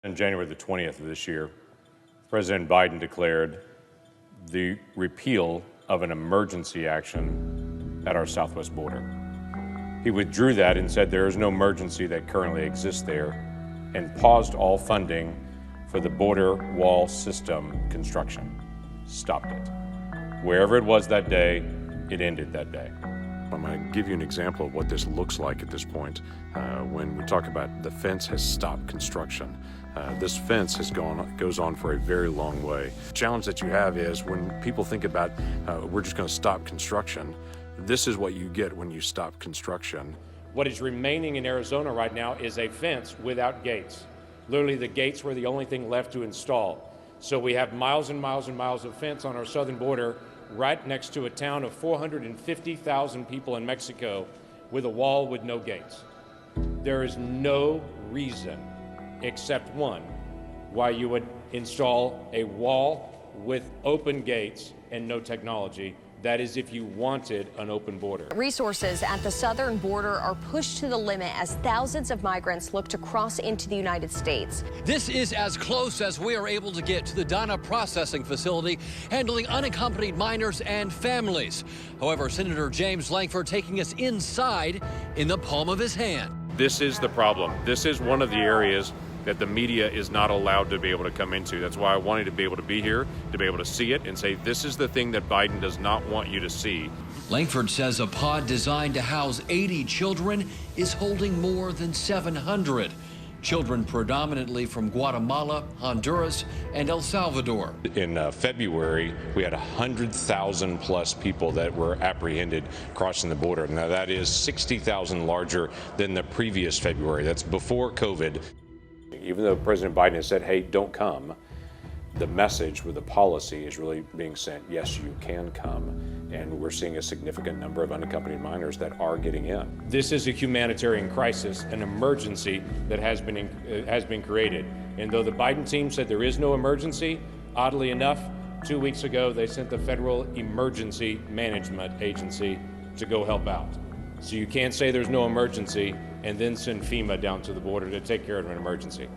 On January the 20th of this year, President Biden declared the repeal of an emergency action at our southwest border. He withdrew that and said there is no emergency that currently exists there and paused all funding for the border wall system construction. Stopped it. Wherever it was that day, it ended that day. I'm going to give you an example of what this looks like at this point. When we talk about the fence has stopped construction, this fence goes on for a very long way. The challenge that you have is when people think about we're just going to stop construction, this is what you get when you stop construction. What is remaining in Arizona right now is a fence without gates. Literally, the gates were the only thing left to install. So we have miles and miles and miles of fence on our southern border right next to a town of 450,000 people in Mexico with a wall with no gates. There is no reason except one why you would install a wall with open gates and no technology. That is if you wanted an open border. Resources at the southern border are pushed to the limit as thousands of migrants look to cross into the United States. This is as close as we are able to get to the Donna processing facility handling unaccompanied minors and families. However, Senator James Lankford taking us inside in the palm of his hand. This is the problem. This is one of the areas that the media is not allowed to be able to come into. That's why I wanted to be able to be here, to be able to see it and say, this is the thing that Biden does not want you to see. Lankford says a pod designed to house 80 children is holding more than 700. Children predominantly from Guatemala, Honduras, and El Salvador. In February, we had 100,000 plus people that were apprehended crossing the border. Now that is 60,000 larger than the previous February. That's before COVID. Even though President Biden has said, hey, don't come, the message with the policy is really being sent, yes, you can come, and we're seeing a significant number of unaccompanied minors that are getting in. This is a humanitarian crisis, an emergency that has been created. And though the Biden team said there is no emergency, oddly enough, 2 weeks ago, they sent the Federal Emergency Management Agency to go help out. So you can't say there's no emergency and then send FEMA down to the border to take care of an emergency.